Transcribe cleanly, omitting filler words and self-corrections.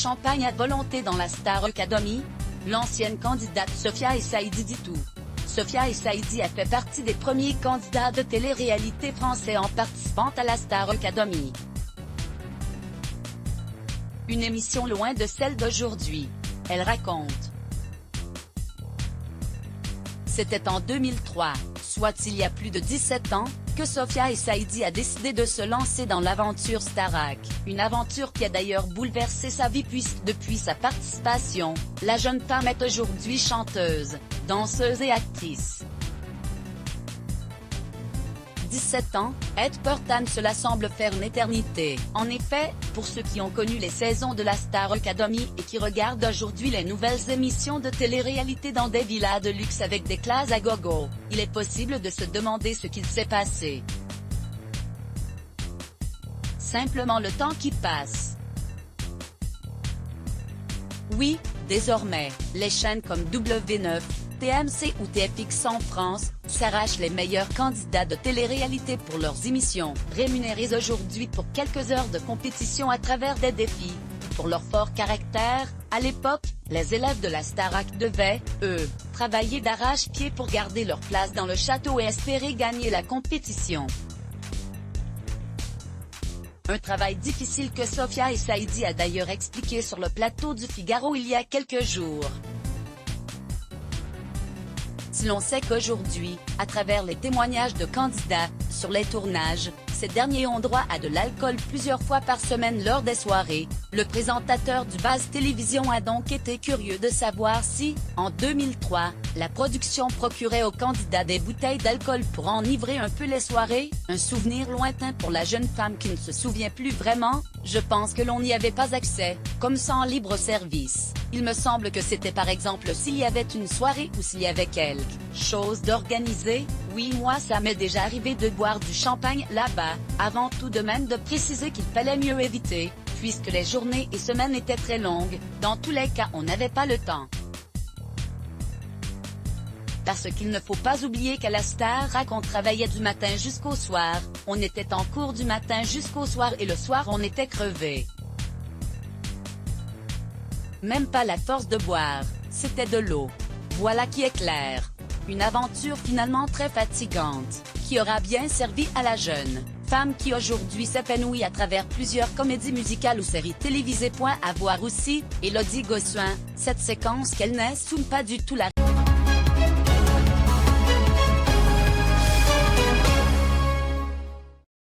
Champagne à volonté dans la Star Academy. L'ancienne candidate Sofia El Saïdi dit tout. Sofia El Saïdi a fait partie des premiers candidats de télé-réalité français en participant à la Star Academy. Une émission loin de celle d'aujourd'hui. Elle raconte. C'était en 2003, soit il y a plus de 17 ans, que Sofia El Saïdi a décidé de se lancer dans l'aventure Starac, une aventure qui a d'ailleurs bouleversé sa vie puisque depuis sa participation, la jeune femme est aujourd'hui chanteuse, danseuse et actrice. 17 ans, être pourtant cela semble faire une éternité. En effet, pour ceux qui ont connu les saisons de la Star Academy et qui regardent aujourd'hui les nouvelles émissions de télé-réalité dans des villas de luxe avec des classes à gogo, il est possible de se demander ce qu'il s'est passé. Simplement le temps qui passe. Oui, désormais, les chaînes comme W9, TMC ou TFX en France, s'arrachent les meilleurs candidats de télé-réalité pour leurs émissions, rémunérés aujourd'hui pour quelques heures de compétition à travers des défis. Pour leur fort caractère, à l'époque, les élèves de la Starac devaient, eux, travailler d'arrache-pied pour garder leur place dans le château et espérer gagner la compétition. Un travail difficile que Sofia El Saïdi a d'ailleurs expliqué sur le plateau du Figaro il y a quelques jours. Si l'on sait qu'aujourd'hui, à travers les témoignages de candidats, sur les tournages, ces derniers ont droit à de l'alcool plusieurs fois par semaine lors des soirées, le présentateur du Buzz Télévision a donc été curieux de savoir si, en 2003, la production procurait aux candidats des bouteilles d'alcool pour enivrer un peu les soirées, un souvenir lointain pour la jeune femme qui ne se souvient plus vraiment. Je pense que l'on n'y avait pas accès, comme ça en libre service. Il me semble que c'était par exemple s'il y avait une soirée ou s'il y avait quelque chose d'organisé. Oui, moi ça m'est déjà arrivé de boire du champagne là-bas, avant tout de même de préciser qu'il fallait mieux éviter, puisque les journées et semaines étaient très longues, dans tous les cas on n'avait pas le temps. Parce qu'il ne faut pas oublier qu'à la Starac on travaillait du matin jusqu'au soir, on était en cours du matin jusqu'au soir et le soir on était crevé. Même pas la force de boire, c'était de l'eau. Voilà qui est clair. Une aventure finalement très fatigante, qui aura bien servi à la jeune femme qui aujourd'hui s'épanouit à travers plusieurs comédies musicales ou séries télévisées. À voir aussi, Élodie Gossuin, cette séquence qu'elle n'est pas du tout la